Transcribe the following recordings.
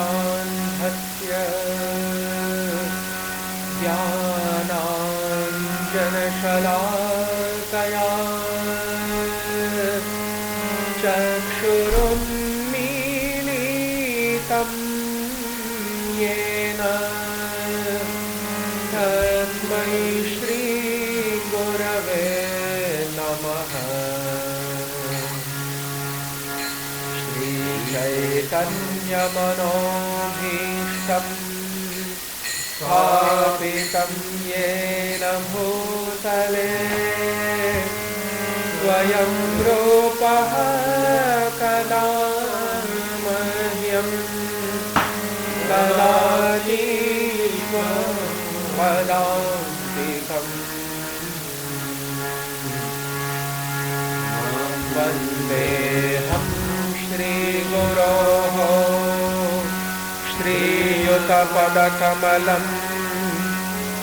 अज्ञानतिमिरान्धस्य ज्ञानाञ्जनशलाकया चक्षुरुन्मीलितं येन तस्मै श्रीगुरवे नमः। श्रीचैतन्यमनोभीष्टं स्थापितं येन भूतले स्वयं रूपः कदा मह्यं ददाति पदान्तिकम्। वन्देऽहं श्रीगुरोः श्रीयुतपदकमलं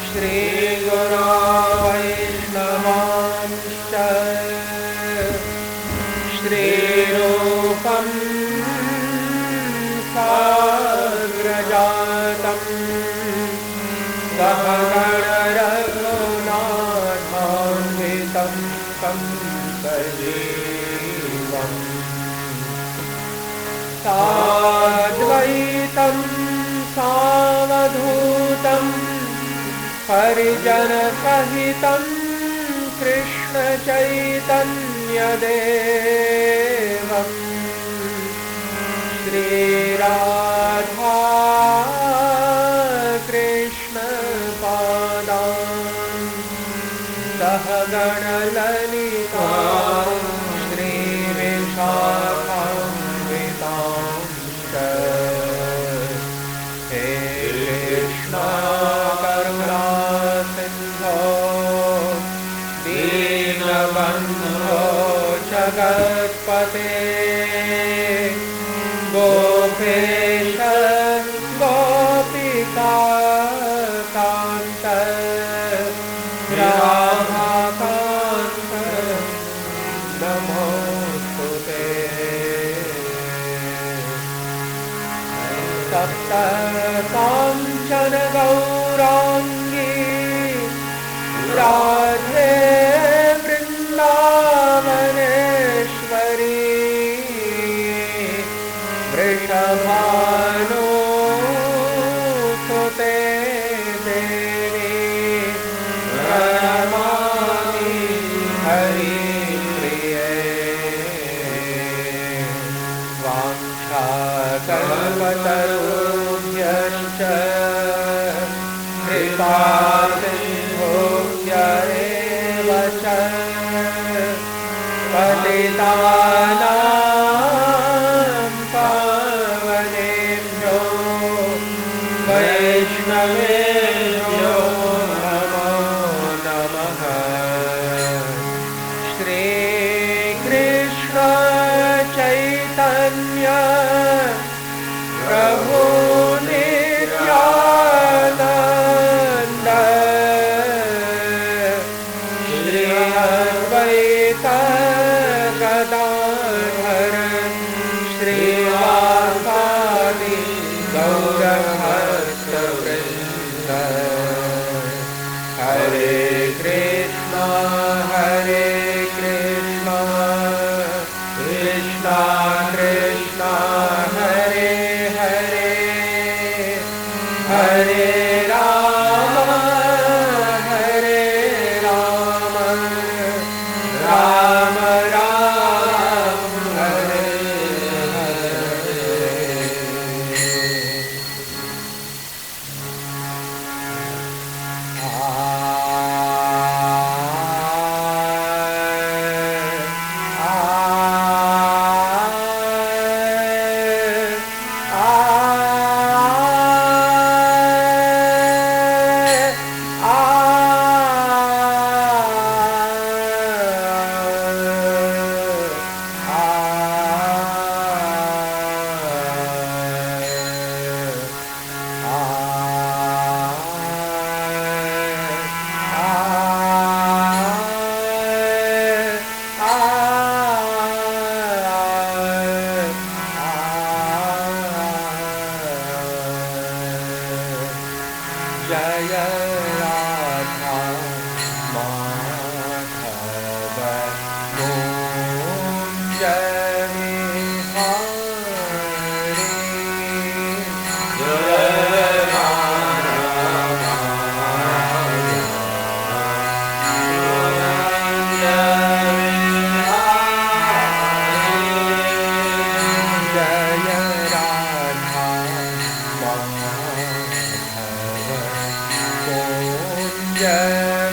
श्रीगुरो वैष्णवांश्च श्रीरूपं साग्रजातं सहगणरघुनाथान्वितं तं सजीवम् साद्वैतं सावधूतं परिजनसहितं कृष्णचैतन्यदेवं श्रीराधा कृष्णपादान् सहगणललिता श्रीविशाखान्वितांश्च। हे कृष्णा करुणा सिन्धो दीनबन्धो जगत्पते गोपेश गोपिकान्त राधाकान्त नमोऽस्तु ते। सप्त काञ्चन गौराङ्गी राधे वृन्दावनेश्वरी वृषभानुसुते देवी प्रणमामि हरिप्रिये। वाञ्छाकल्पतरुभ्यश्च कृपासिन्धुभ्य एव च पतितानां पावनेभ्यो वैष्णवेभ्यो नमो नमः। श्रीकृष्ण चैतन्य प्रभु नित्यानन्द श्री अद्वैत गदाधर श्रीवासादि गौरभक्तवृन्द। हरे कृष्णा कृष्णा कृष्णा हरे हरे हरे राम राम राम हरे हरे। जय राधा माधव कुंज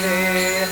Vihari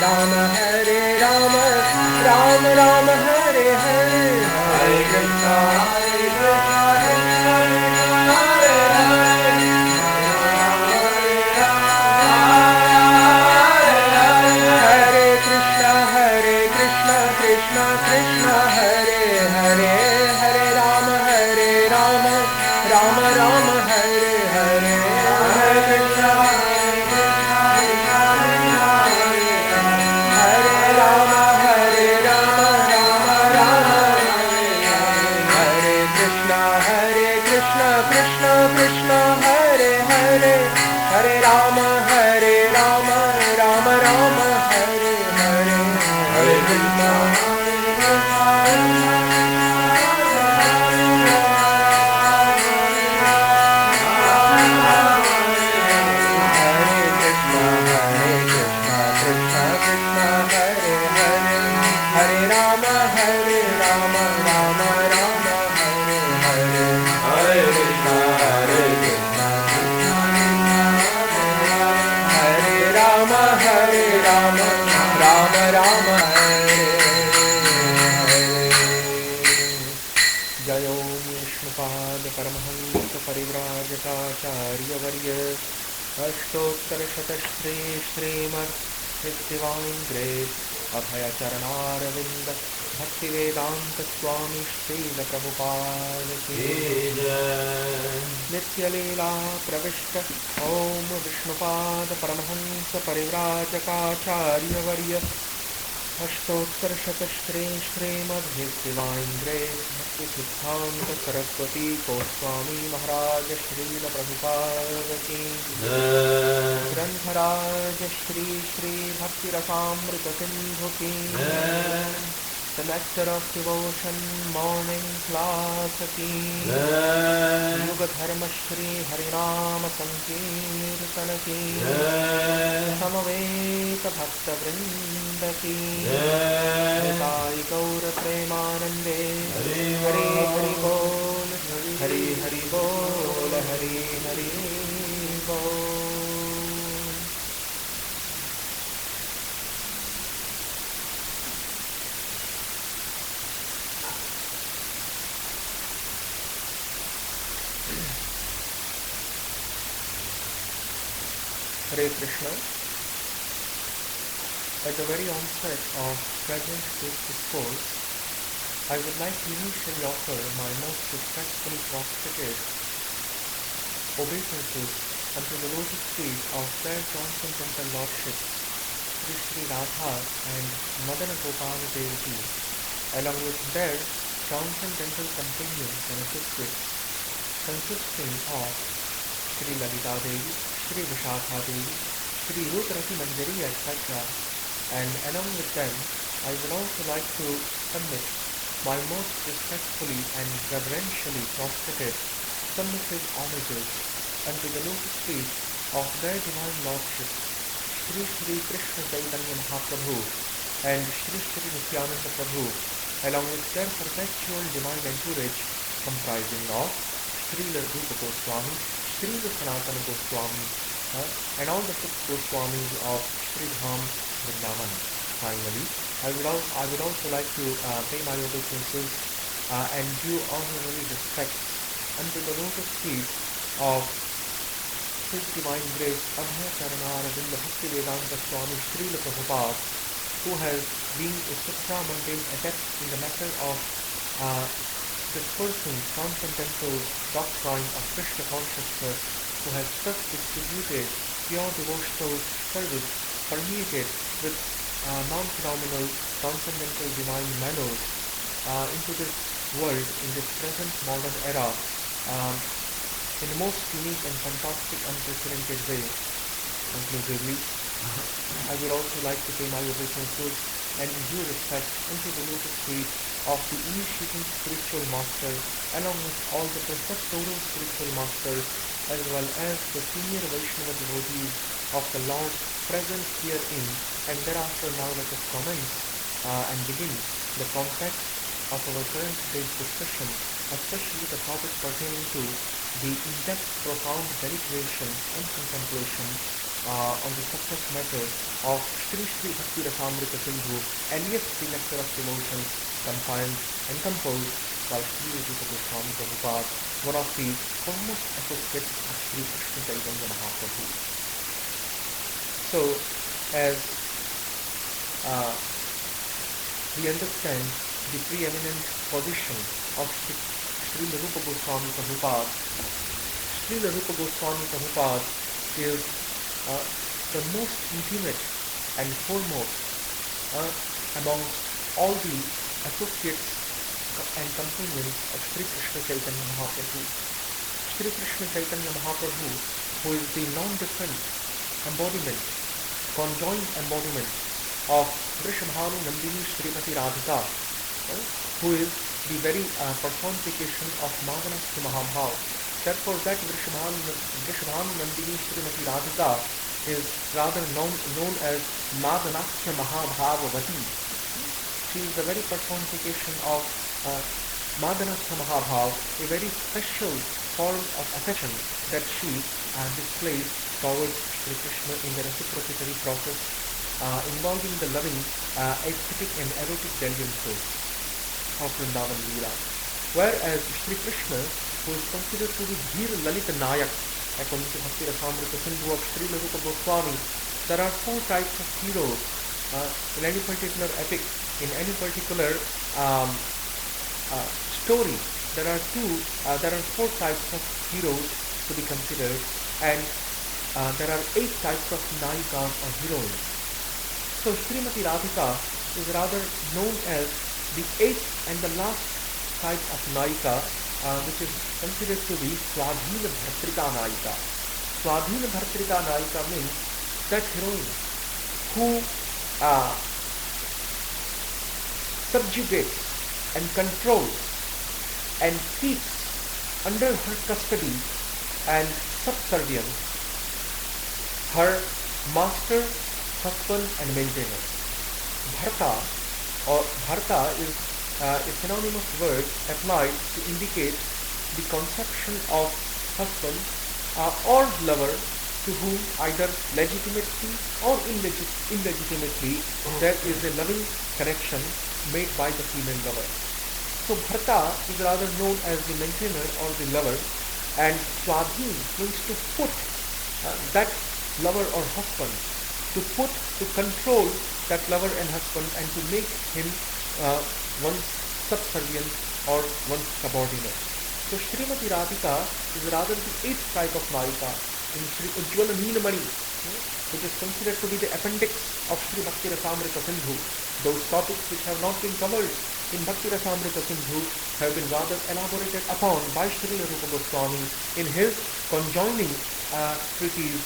Ram, Ram Ram, Hare Hare, Hare Krishna, Krishna Krishna, Hare Hare, Hare Krishna, Krishna Krishna, Hare Hare, Hare Ram, Ram Ram, Hare Hare, Hare Krishna, Hare Ram, Ram Ram, Hare Krishna, Krishna Krishna, Hare Hare, Hare Ram, Ram Ram, Hare Hare, Hare Krishna, परिव्राजकाचार्यवर्य अष्टोत्तरशतश्री Shrimad Divine Grace अभयचरणारविंद Bhaktivedanta स्वामी श्रील प्रभुपाद की नित्यलीला प्रविष्ट ओम Vishnupad Paramhans परिव्राजकाचार्यवर्य अष्टोत्तरशतश्री Shrimad Divine Grace भक्ति सिद्धांत सरस्वती गोस्वामी महाराज श्रील प्रभुपाद की ग्रंथराज श्री श्री भक्ति रसामृत सिंधु की The Nectar of Devotion Morning Class की युग धर्म श्री हरिनाम संकीर्तन की समवेत भक्त वृंद की साई गौर प्रेमानंदे हरि हरि बोल हरि हरि बोल हरि हरि बोल. Hare Krishna. At the very onset of present this discourse, I would like to initially offer my most respectfully prostrated obeisances unto the lotus feet of their transcendental lordship, Sri Sri Radha and Madana Gopal Devji, along with their transcendental companions and associates, consisting of Sri Lalita Devi, Sri Vishakha Devi, Sri Rudrati Manjari, etc. And along with them, I would also like to submit my most respectfully and reverentially prostrated submissive homages unto the lotus feet of their divine lordship, Sri Sri Krishna Chaitanya Mahaprabhu and Sri Sri Nityananda Prabhu, along with their perpetual divine entourage comprising of Srila Rupa Goswami, Srila Sanatana Goswami, and all the six Goswamis of Sri Dham Vrindavan. Finally, I would also like to pay my obeisances and due honorary respects unto the lotus feet of His Divine Grace Abhay Charanaravinda Bhakti Vedanta Swami Srila Prabhupada, who has been a supramental adept in the matter of dispersing transcendental doctrine of Krishna consciousness, who has thus distributed pure devotional service permeated with non-phenomenal transcendental divine manners into this world in this present modern era in the most unique and fantastic unprecedented way. Conclusively, I would also like to pay my obeisances and due respect unto the lotus feet of the initiating spiritual master, along with all the preceptoral spiritual masters, as well as the senior Vaishnava devotees of the Lord present herein. And thereafter now let us commence and begin the context of our current day's discussion, especially the topic pertaining to the in-depth, profound deliberation and contemplation on the subject matter of Sri Sri Bhakti Rasamrita Sindhu, Envious the Nectar of Emotions, compiled and composed by Sri Rupa Goswami Prabhupada, one of the foremost associates of Sri Krishna Chaitanya Mahaprabhu. So, as we understand the preeminent position of Sri Rupa Goswami Prabhupada, Sri Rupa Goswami Prabhupada is the most intimate and foremost amongst all the associates and companions of Sri Krishna Chaitanya Mahaprabhu. Sri Krishna Chaitanya Mahaprabhu, who is the non-different embodiment, conjoined embodiment of Vrishabhanu Nandini Srimati Radhika, who is the very personification of Madhanastha Mahabhav. Therefore, that Vrishabhanu Nandini Srimati Radhika is rather known as Madhanastha Mahabhavavati. She is the very personification of Madhanastha Mahabhav, a very special form of affection that she displays towards Sri Krishna in the reciprocatory process involving the loving aesthetic and erotic delirium of Vrindavan Leela. Whereas Sri Krishna, who is considered to be Dhir Lalita Nayak, according to Bhakti Rasamrita Sindhu of Sri Rupa Goswami, there are four types of heroes in any particular epic, in any particular story. There are four types of heroes to be considered, and there are 8 types of nayikas or heroines. So Srimati Radhika is rather known as the 8th and the last type of nayika, which is considered to be Swadhina Bhartrika Nayika. Swadhina Bhartrika Nayika means that heroine who subjugates and controls and keeps under her custody and subservience her master, husband and maintainer. Bharta or Bharta is a synonymous word applied to indicate the conception of husband or lover to whom either legitimately or illegitimately there is a loving connection made by the female lover. So Bharta is rather known as the maintainer or the lover, and Swadhin means to put that lover or husband, to control that lover and husband and to make him one's subservient or one's subordinate. So Srimati Radhika is rather the 8th type of Nayika in Sri Ujjwala Neelamani, which is considered to be the appendix of Sri Bhakti Rasamrita Sindhu. Those topics which have not been covered in Bhakti Rasamrita Sindhu have been rather elaborated upon by Sri Rupa Goswami in his conjoining treatise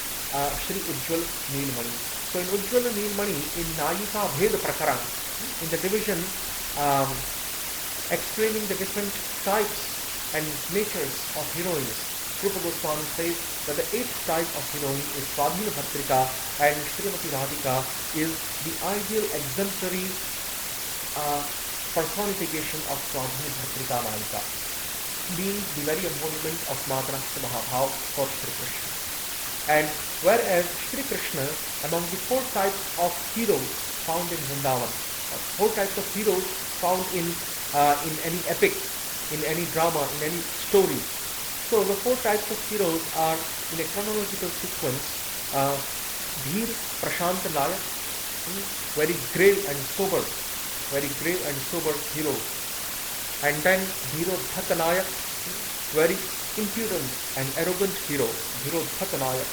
Sri Ujjwala Neelamani. So in Ujjwala Neelamani, in Nayika Bheda Prakaran, in the division explaining the different types and natures of heroines, Rupa Goswami says that the 8th type of heroine is Swadhina Bhartrika, and Srimati Radhika is the ideal exemplary personification of Swadhina Bhartrika Nayika, being the very embodiment of Madhanastha Mahabhav for Sri Krishna. And whereas Sri Krishna, among the 4 types of heroes found in Vrindavan, 4 types of heroes found in any epic, in any drama, in any story. So the 4 types of heroes are in a chronological sequence: Dheer Prashant Nayak, very grave and sober hero, and then Dhirodhata Nayak, very impudent and arrogant hero, Dhirodhata Nayak.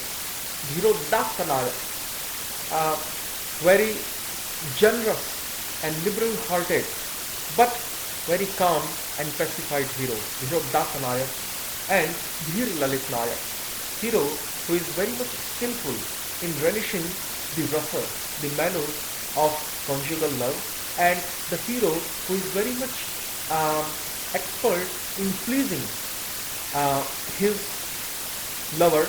Dhirodhata Nayak, very generous and liberal-hearted, but very calm and pacified hero, Dhirodhata Nayak. And Dhir Lalit Nayak, hero who is very much skillful in relishing the rasa, the manners of conjugal love, and the hero who is very much expert in pleasing his lover,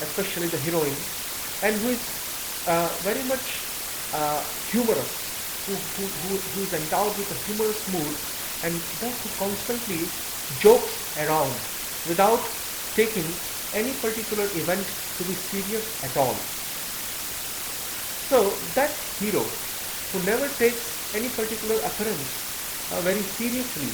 especially the heroine, and who is very much humorous, who is endowed with a humorous mood, and thus who constantly jokes around without taking any particular event to be serious at all. So that hero who never takes any particular occurrence very seriously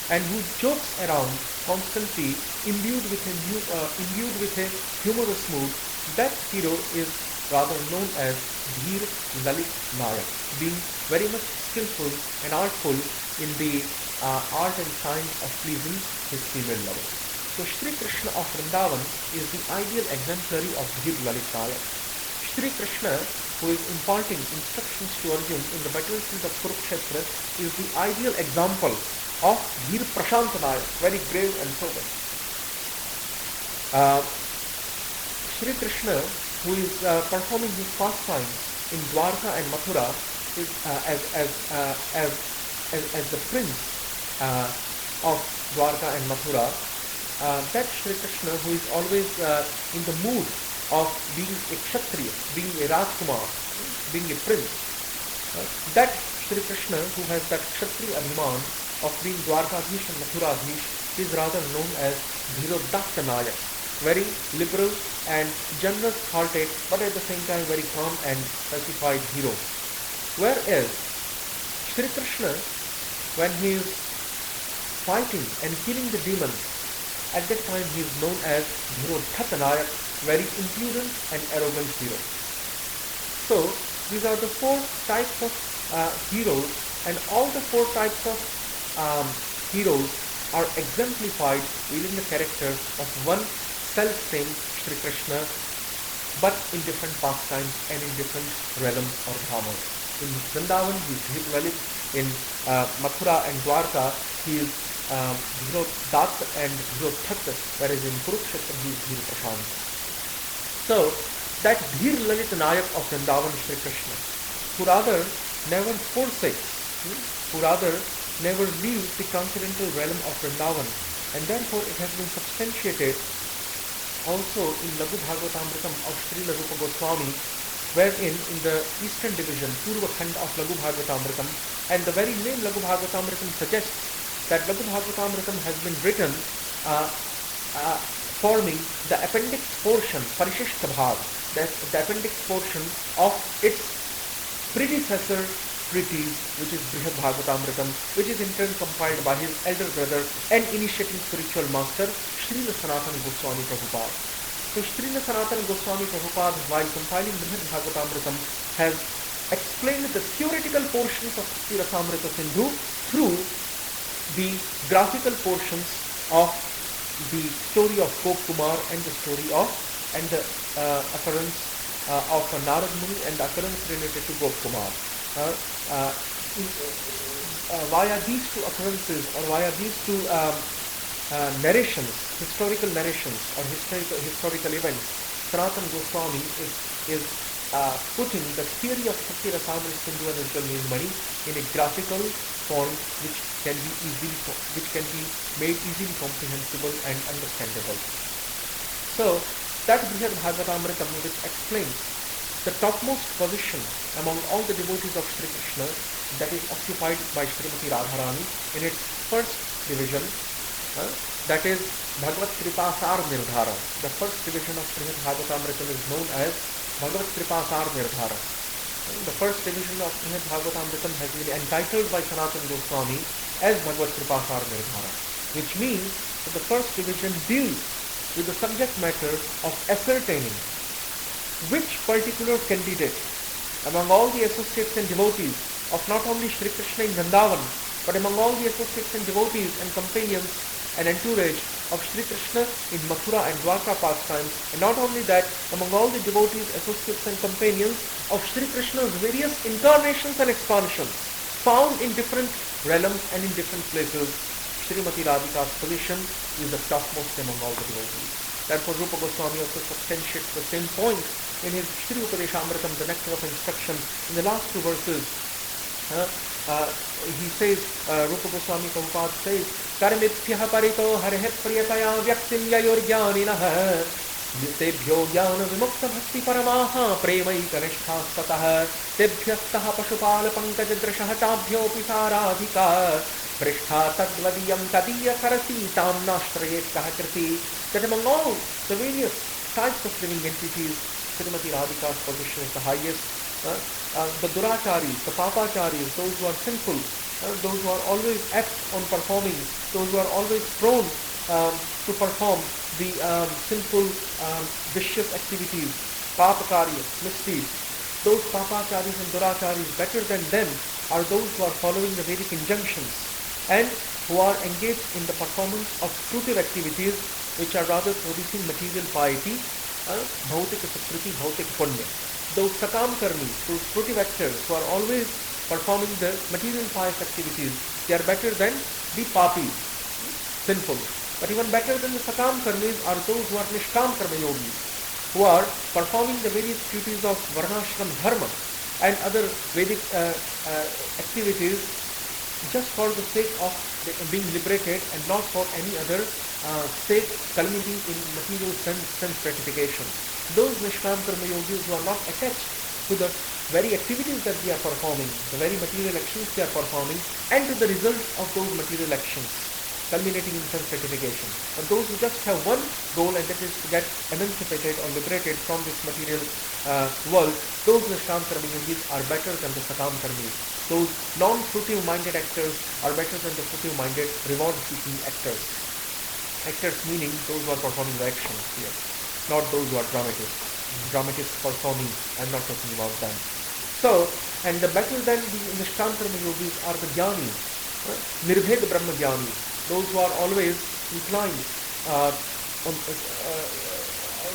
and who jokes around constantly, imbued with a humorous mood, that hero is rather known as Dheer Lalit Nayak, being very much skillful and artful in the art and science of pleasing his female lover. So Shri Krishna of Vrindavan is the ideal exemplary of Dheer Lalit Nayak. Shri Krishna, who is imparting instructions to Arjun in the battlefield of Kurukshetra, is the ideal example of Dheer Prashant Nayak, very grave and sober. Shri Krishna, who is performing his pastime in Dwarka and Mathura, is, as the prince of Dwarka and Mathura. That Shri Krishna, who is always in the mood of being a Kshatriya, being a Rajkumar, being a prince. That Shri Krishna, who has that Kshatriya Abhiman of being Dwarkadhish and Mathuradhish, is rather known as Dhirodakta Nayak, very liberal and generous-hearted, but at the same time very calm and pacified hero. Whereas Shri Krishna, when he is fighting and killing the demons, at that time he is known as Dhirodhata Nayak, very impudent and arrogant hero. So these are the four types of heroes, and all the four types of heroes are exemplified within the character of one self-same Shri Krishna, but in different pastimes and in different realms or dramas. In Vrindavan he is Dheer Lalit, in Mathura and Dwarka he is Dhirodhata and Dhirodhata, whereas in Kurukshetra he is Dheer Prashant. So that Dheer Lalit Nayak of Vrindavan, Shri Krishna, who rather never forsakes, who rather never leaves the transcendental realm of Vrindavan, and therefore it has been substantiated also in Laghu Bhagavatamritam of Srila Rupa Goswami, wherein in the eastern division, Purva Khand of Laghu Bhagavatamritam, and the very name Laghu Bhagavatamritam suggests that Laghu Bhagavatamritam has been written forming the appendix portion, Parishishta Bhav, the appendix portion of its predecessor treatise, which is Brihad Bhagavatamritam, which is in turn compiled by his elder brother and initiating spiritual master, Srila Sanatana Goswami Prabhupada. So Srila Sanatana Goswami Prabhupada, while compiling Brihad Bhagavatamritam, has explained the theoretical portions of Bhakti Rasamrita Sindhu through the graphical portions of the story of Gop Kumar and the story of and the occurrence of Narad Muni and the occurrence related to Gop Kumar. Via these two occurrences or via these two narrations, historical narrations or historical events, Sanatana Goswami is putting the theory of Bhakti Rasamrita Sindhu and Ujjwal Neelmani in a graphical form which can be made easily comprehensible and understandable. So that Brihad Bhagavatamritam, which explains the topmost position among all the devotees of Shri Krishna, that is occupied by Srimati Radharani in its first division, that is Bhagavad Kripa Sar Nirdhara. The first division of Brihad Bhagavatamritam is known as Bhagavad Kripa Sar Nirdhara. The first division of Brihad Bhagavatamritam has been entitled by Sanatana Goswami as Bhagavad Kripa Sar Nirdhara, which means that the first division deals with the subject matter of ascertaining which particular candidate among all the associates and devotees of not only Shri Krishna in Vrindavan, but among all the associates and devotees and companions and entourage of Shri Krishna in Mathura and Dwarka pastimes, and not only that, among all the devotees, associates and companions of Shri Krishna's various incarnations and expansions, found in different realms and in different places, Srimati Radhika's position is the topmost among all the devotees. Therefore, Rupa Goswami also substantiates the same point in his Shri Upadeshamritam, the nectar of instruction, in the last two verses. He says, Rupa Goswami Prabhupada says, Karamipyah parito harhet priyataya vyaktim yayor jnaninaha तेभ्यो ज्ञान विमुक्त भक्ति परमाः प्रेमैकनिष्ठास्ततः तेभ्यस्तः पशुपाल पंकजदृशः ताभ्योऽपि साराधिका पृष्ठा तद्वदीयं तदीयकरसीतां नाश्रयेत् कः कृति. That among all the various types of living entities, Srimati Radhika's position is the highest. The duracharis, the papacharis, those who are sinful, those who are always apt on performing, those who are always prone to perform the sinful, vicious activities, papakarya, misdeeds. Those papacharis and duracharis, better than them are those who are following the Vedic injunctions and who are engaged in the performance of fruitive activities which are rather producing material piety, bhautik sukriti, bhautik punya. Those sakam karmi, those fruitive actors who are always performing the material pious activities, they are better than the papi, sinful. But even better than the sakam karmis are those who are nishkam karma yogis, who are performing the various duties of varnashram dharma and other Vedic activities just for the sake of being liberated and not for any other sake culminating in material sense gratification. Those nishkam karma yogis who are not attached to the very activities that they are performing, the very material actions they are performing, and to the results of those material actions, culminating in sense gratification. But those who just have one goal, and that is to get emancipated or liberated from this material world, those nishkam karma yogis are better than the sakam karmis. Those non-fruitive minded actors are better than the fruitive minded reward-seeking actors. Actors meaning those who are performing the actions here, not those who are dramatists. Dramatists performing, I'm not talking about them. So, and the better than the nishkam karma yogis are the jnanis, nirbhed brahma jnanis, those who are always inclined,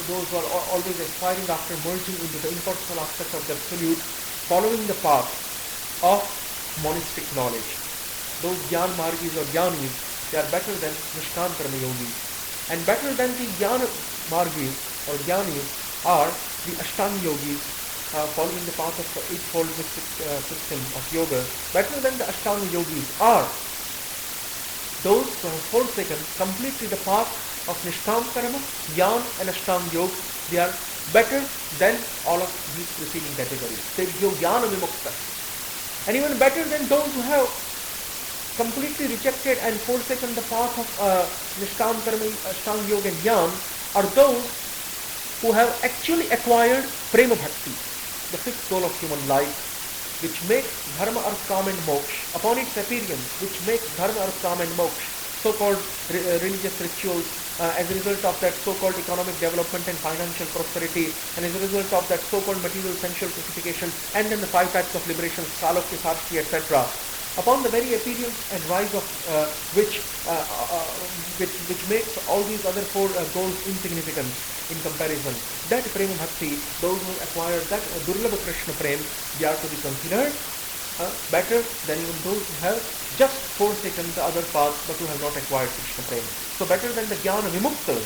those who are always aspiring after merging into the impersonal aspect of the absolute, following the path of monistic knowledge. Those jnana margis or jnanis, they are better than nishkam karma yogis. And better than the jnana margis or jnanis are the ashtanga yogis, following the path of the eightfold mystic system of yoga. Better than the ashtanga yogis are those who have forsaken completely the path of nishkam karma, jnana and ashtanga yoga. They are better than all of these preceding categories. Tebhyo jnana vimukta. And even better than those who have completely rejected and forsaken the path of nishkam karma, ashtanga yoga and jnana are those who have actually acquired prema bhakti, the fifth goal of human life, which makes dharma, arth, kam and moksha. Upon its appearance, which makes dharma, arth, kam and moksha, so-called religious rituals, as a result of that so-called economic development and financial prosperity, and as a result of that so-called material sensual purification, and then the five types of liberation, salokya, sarshti, etc. Upon the very appearance and rise of which makes all these other four goals insignificant in comparison. That prema bhakti, those who acquire that durlabha Krishna prem, they are to be considered better than even those who have just forsaken the other path but who have not acquired Krishna prem. So better than the jnana vimuktas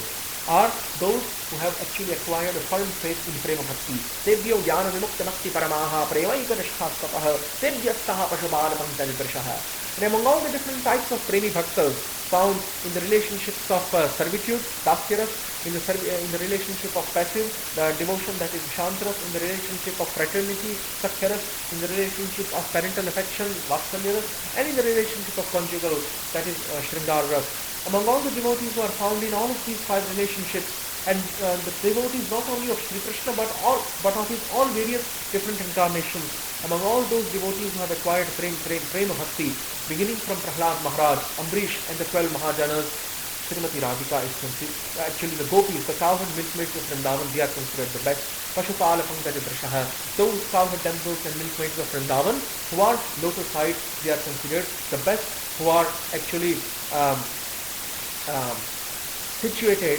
are those who have actually acquired a firm faith in prema bhakti. Tebhyo jnana vimukta bhakti paramaha premaika nishthastatah tebhyastaha pashubala pankajadrishaha. And among all the different types of premi bhaktas found in the relationships of servitude, dasyaras, in the relationship of passive, the devotion that is shantaras, in the relationship of fraternity, sakyaras, in the relationship of parental affection, vatsalyaras, and in the relationship of conjugal, that is shringararas. Among all the devotees who are found in all of these five relationships, and the devotees not only of Sri Krishna but of his all various different incarnations, among all those devotees who have acquired prema bhakti, beginning from Prahlad Maharaj, Ambrish and the 12 Mahajanas, Srimati Radhika is considered, actually the gopis, the cowherd milkmaids of Vrindavan, they are considered the best. Pashupala Pankajadrishaha, those cowherd damsels and milkmaids of Vrindavan who are lotus-eyed, they are considered the best, who are actually situated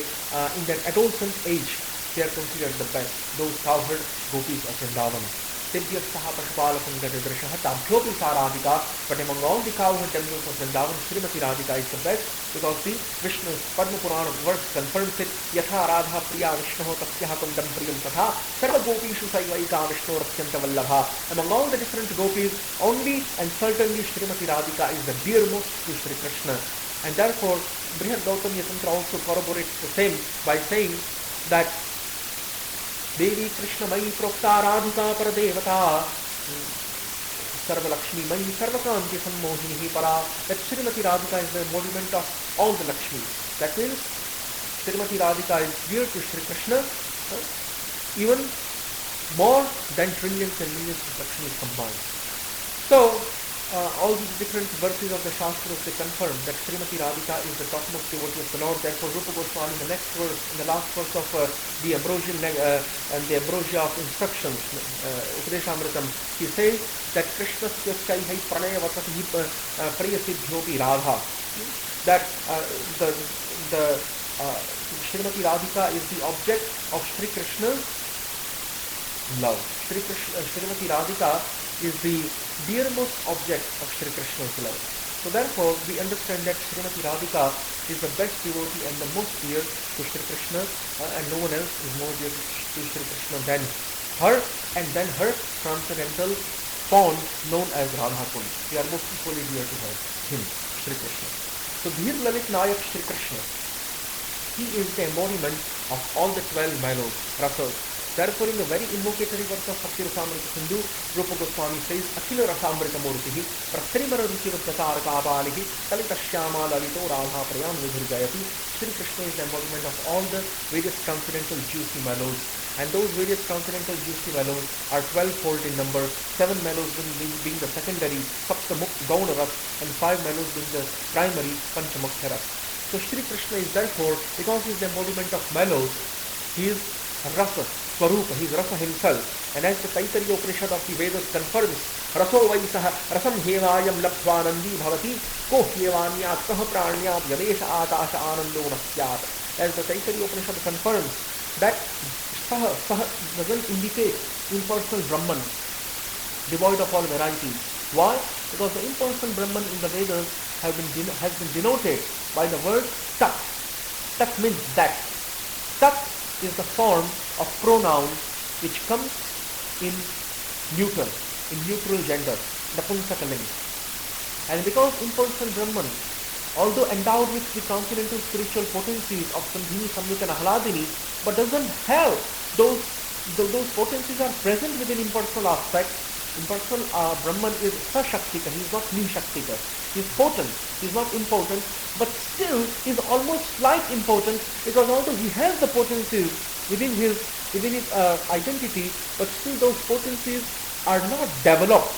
in their adolescent age, they are considered the best, those cowherd gopis of Vrindavan. Tebhyastaha Pashupala Pankajadrishaha Tabhyopi Saradhika. But among all the cowherd damsels of Vrindavan, Srimati Radhika is the best, because the Vishnu Padma Purana verse confirms it. Yatha Radha Priya Vishnu Tasyaha Kundam Priyam Tatha Sarva Gopishu Saivaika Vishnu Ratyanta Vallabha. Among all the different gopis, only and certainly Srimati Radhika is the dearmost to Sri Krishna. And therefore, Brihad Gautamiya Tantra also corroborates the same by saying that Devi Krishna Mai Prokta Radhika Paradevata Sarva Lakshmi Mai Sarvakanti Sammohini Para, that Srimati Radhika is the embodiment of all the Lakshmi. That means Srimati Radhika is dear to Shri Krishna, even more than trillions and millions of Lakshmis combined. So, all these different verses of the Shastras, they confirm that Srimati Radhika is the topmost devotee of the Lord. Therefore, Rupa Goswami, in the next verse, in the last verse of the ambrosia and the ambrosia of instructions, Upadeshamritam, he says that Krishna Chaihi Pranaya Vatati Priyasidhyopi Radha. That the Srimati Radhika is the object of Sri Krishna's love. Srimati Radhika is the dearmost object of Sri Krishna's love. So therefore, we understand that Srimati Radhika is the best devotee and the most dear to Sri Krishna, and no one else is more dear to Sri Krishna than her, and then her transcendental form known as Radha Kund. We are most equally dear to him, Sri Krishna. So Dhir Lalit Nayak Sri Krishna, he is the embodiment of all the 12 mellows, rasas. Therefore, in the very invocatory verse of Bhakti Rasamrita Sindhu, Rupa Goswami says, Akhila Rasamrita Murtihi, Prastrimara Ruchirutatarkapalihi, Kalitashyama Lalito Radha Prayam Vidhurjayati. Sri Krishna is the embodiment of all the various transcendental juicy mellows. And those various transcendental juicy mellows are 12-fold in number, 7 mellows being the secondary, Saptamuk Gauna Ras, and 5 mellows being the primary, Panchamukhya Ras. So Sri Krishna is therefore, because he is the embodiment of mellows, he is Rasa, Swarupa, he is Rasa himself. And as the Taittiriya Upanishad of the Vedas confirms, Raso Vaisaha Rasam Hevayam Labhvanandi Bhavati Ko Hevanyat Kaha Pranyat Yadesha Atasha Anando Nasyat. As the Taittiriya Upanishad confirms that Saha doesn't indicate impersonal Brahman, devoid of all varieties. Why? Because the impersonal Brahman in the Vedas has been denoted by the word Tat. Tat means that. Tat is the form of pronoun which comes in neuter, in neutral gender, Napunsakaling. And because impersonal Brahman, although endowed with the transcendental spiritual potencies of Sandhini, Samyuta and Ahladini, but doesn't have those potencies are present within impersonal aspect. Impersonal Brahman is Sashaktika, he is not Nishaktika. He is potent, he is not impotent, but still he is almost like impotent, because although he has the potencies within his identity, but still those potencies are not developed.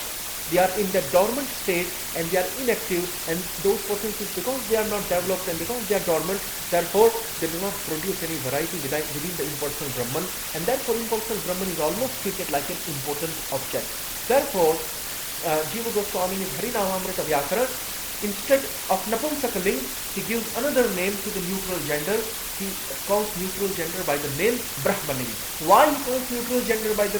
They are in the dormant state and they are inactive, and those potencies, because they are not developed and because they are dormant, therefore they do not produce any variety within the impersonal Brahman, and therefore impersonal Brahman is almost treated like an impotent object. Therefore, Jiva Goswami in Harinamamrita Vyakara, instead of Napunsakaling, he gives another name to the neutral gender. He calls neutral gender by the name Brahmaling. Why he calls neutral gender by the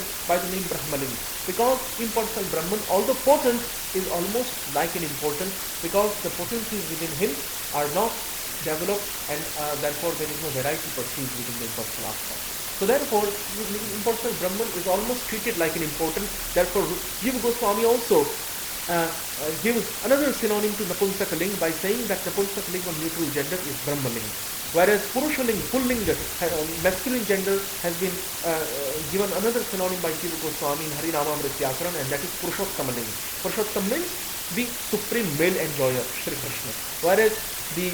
name Brahmaling? Because impersonal Brahman, although potent, is almost like an impotent, because the potencies within him are not developed, and therefore there is no variety perceived within the impersonal aspect. So therefore, impersonal Brahman is almost treated like an impotent. Therefore, Jiva Goswami also gives another synonym to Napunsakaling by saying that Napunsakaling of neutral gender is Brahmaling. Whereas Purushaling, Pullinga, masculine gender, has been given another synonym by Jiva Goswami in Harinamamrita Vyakaran, and that is Purushottamaling. Purushottam means the supreme male enjoyer, Shri Krishna. Whereas the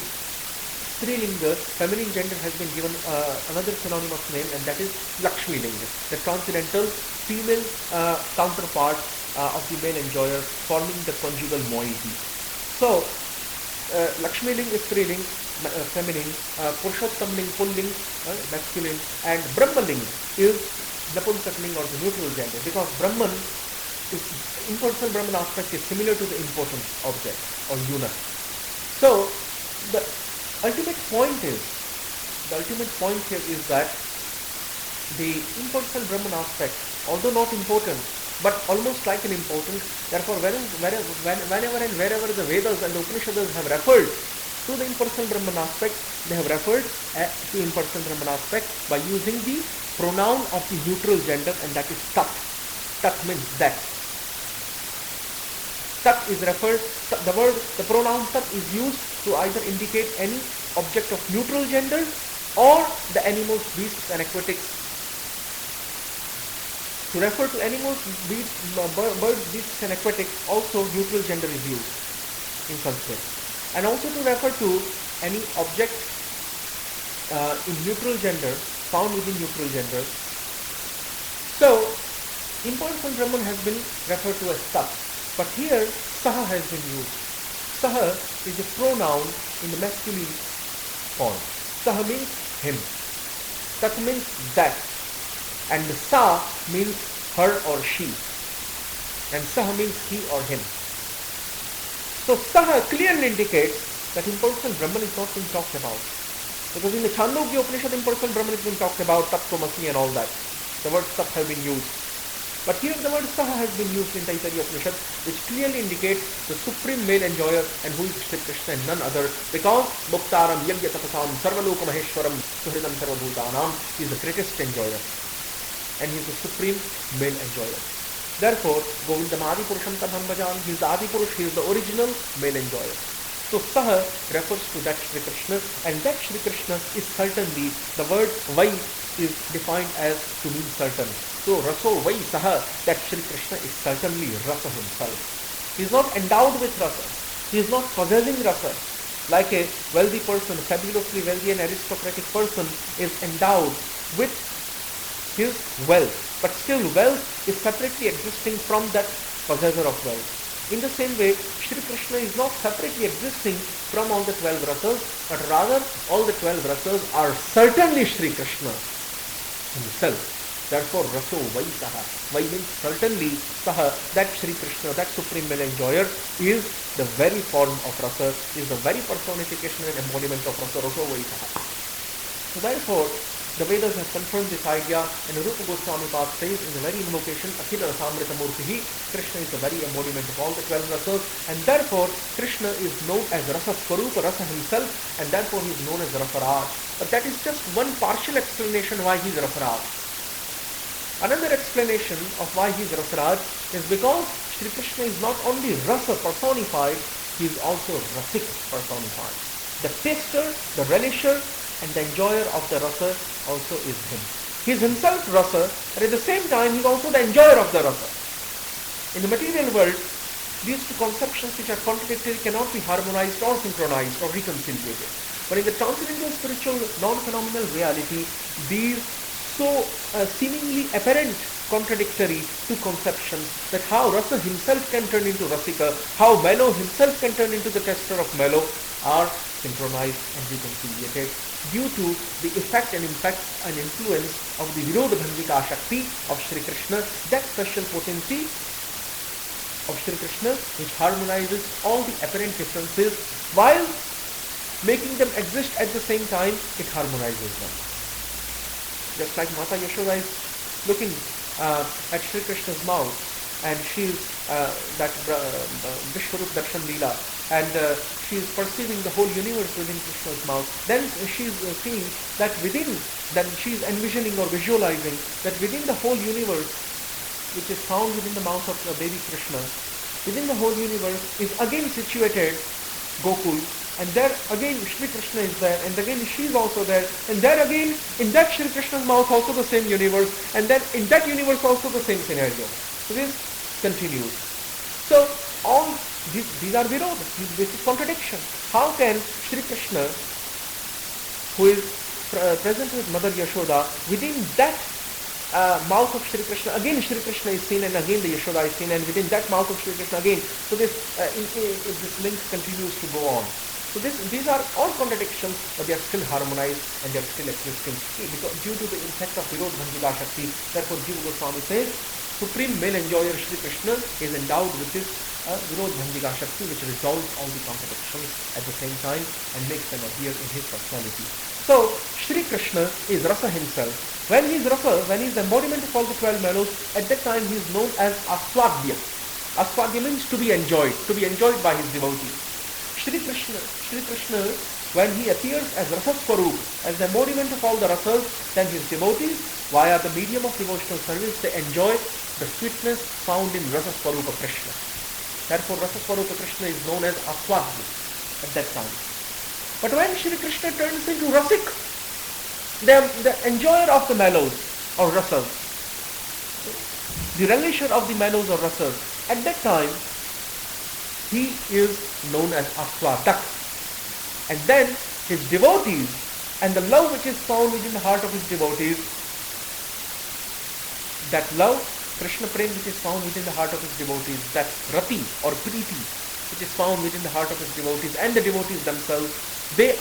Strilinga, feminine gender, has been given another synonymous name, and that is Lakshmi Linga, the transcendental female counterpart of the male enjoyer, forming the conjugal moiety. So, Lakshmi Ling is Striling, feminine, Purushottam Ling, Pulling, masculine, and Brahma Ling is Napunsakaling or the neutral gender, because Brahman is, impersonal Brahman aspect is similar to the impotent object or unit. So, the ultimate point here is that the impersonal Brahman aspect, although not important, but almost like an impotent, therefore whenever and wherever the Vedas and the Upanishads have referred to the impersonal Brahman aspect, they have referred to impersonal Brahman aspect by using the pronoun of the neutral gender, and that is Tat. Tat means that. Tat is referred, the pronoun Tat is used to either indicate any object of neutral gender or the animals, beasts and aquatics. To refer to animals, birds, beasts and aquatics, also neutral gender is used in Sanskrit. And also to refer to any object in neutral gender, found within neutral gender. So, impersonal Brahman has been referred to as Sat, but here Saha has been used. Saha is a pronoun in the masculine form. Saha means him. Tat means that. And the Sa means her or she. And Saha means he or him. So Saha clearly indicates that impersonal Brahman is not being talked about. Because in the Chandogya Upanishad, impersonal Brahman is being talked about, Tatvamasi and all that. The word Sat have been used. But here the word Saha has been used in Taittiriya Upanishad, which clearly indicates the supreme male enjoyer, and who is Shri Krishna and none other, because Muktaram Yagya Tapasam Sarvaloka Maheshwaram Suhridam Sarvabhutanam, he is the greatest enjoyer. And he is the supreme male enjoyer. Therefore, Govindam Adi Purusham Tabham Bhajan, he is the Adi Purush, he is the original male enjoyer. So Saha refers to that Shri Krishna, and that Shri Krishna is certainly, the word Vai is defined as to mean certain. So Raso Vai Saha, that Shri Krishna is certainly Rasa himself. He is not endowed with Rasa. He is not possessing Rasa. Like a wealthy person, fabulously wealthy and aristocratic person is endowed with his wealth. But still wealth is separately existing from that possessor of wealth. In the same way, Shri Krishna is not separately existing from all the 12 rasas, but rather all the 12 rasas are certainly Shri Krishna himself. Therefore, Raso Vai Saha. Vai means certainly Saha, that Shri Krishna, that supreme male enjoyer, is the very form of rasa, is the very personification and embodiment of rasa, Raso Vai Saha. So therefore, the Vedas have confirmed this idea, and Rupa Goswami Pad says in the very invocation, Akhila Rasamrita Murtihi, Krishna is the very embodiment of all the 12 rasas, and therefore Krishna is known as Rasa Swarupa, Rasa himself, and therefore he is known as Rasaraj. But that is just one partial explanation why he is Rasaraj. Another explanation of why he is Rasaraj is because Shri Krishna is not only Rasa personified, he is also Rasik personified. The taster, the relisher, and the enjoyer of the rasa also is him. He is himself rasa, and at the same time he is also the enjoyer of the rasa. In the material world, these two conceptions which are contradictory cannot be harmonized or synchronized or reconciliated. But in the transcendental spiritual non-phenomenal reality, these so seemingly apparent contradictory two conceptions, that how rasa himself can turn into rasika, how mellow himself can turn into the tester of mellow, are synchronized and reconciliated due to the effect and impact and influence of the Virodha Bhandika Shakti of Shri Krishna, that special potency of Shri Krishna which harmonizes all the apparent differences while making them exist at the same time, it harmonizes them. Just like Mata Yashoda is looking at Shri Krishna's mouth, and she is that Vishwarup Darshan Leela, and she is perceiving the whole universe within Krishna's mouth. Then she is seeing that within, then she is envisioning or visualizing that within the whole universe, which is found within the mouth of baby Krishna, within the whole universe is again situated Gokul, and there again Shri Krishna is there, and again she is also there, and there again in that Shri Krishna's mouth also the same universe, and then in that universe also the same scenario. So this continues. So all these are virodha, this is contradiction. How can Shri Krishna, who is present with Mother Yashoda, within that mouth of Shri Krishna, again Shri Krishna is seen, and again the Yashoda is seen, and within that mouth of Shri Krishna again. So this link continues to go on. So these are all contradictions, but they are still harmonized and they are still existing. Because due to the effect of Virodha Bhandika Shakti, therefore Jiva Goswami says, supreme male enjoyer Shri Krishna is endowed with this Virodha Bhandika Shakti, which resolves all the contradictions at the same time and makes them appear in his personality. So Shri Krishna is Rasa himself. When he is Rasa, when he is the embodiment of all the 12 mellows, at that time he is known as Aswadhya. Aswadhya means to be enjoyed by his devotee. Shri Krishna, when he appears as Rasa Swarup, as the embodiment of all the rasas, then his devotees, via the medium of devotional service, they enjoy the sweetness found in Rasa Swarupa Krishna. Therefore, Rasa Swarupa Krishna is known as Aswadhya at that time. But when Shri Krishna turns into Rasik, the enjoyer of the mellows or rasas, the relisher of the mellows or rasas, at that time he is known as Aswadak. And then his devotees and the love which is found within the heart of his devotees, that love, Krishna Prem which is found within the heart of his devotees, that Rati or Priti which is found within the heart of his devotees and the devotees themselves, they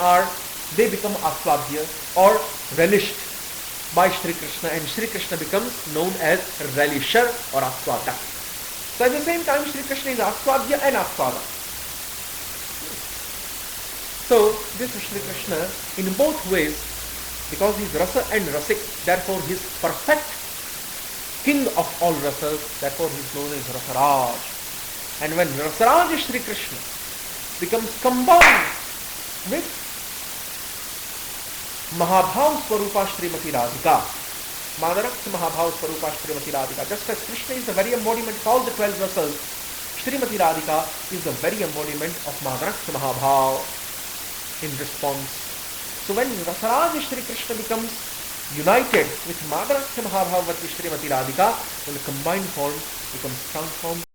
become Aswadhya or relished by Shri Krishna, and Shri Krishna becomes known as relisher or Aswadak. So at the same time Shri Krishna is Aswadhya and Aswada. So this Shri Krishna in both ways, because he is Rasa and Rasik, therefore he is perfect king of all rasas, therefore he is known as Rasaraj. And when Rasaraj Shri Krishna becomes combined with Mahabhav Swarupa Srimati Radhika, Madarakta Mahabhav Swarupa Srimati Radhika, just as Krishna is the very embodiment of all the 12 rasas, Srimati Radhika is the very embodiment of Madarakta Mahabhav in response. So when Rasaraj Shri Krishna becomes united with Madarakta Mahabhavati Srimati Radhika, then the combined form becomes transformed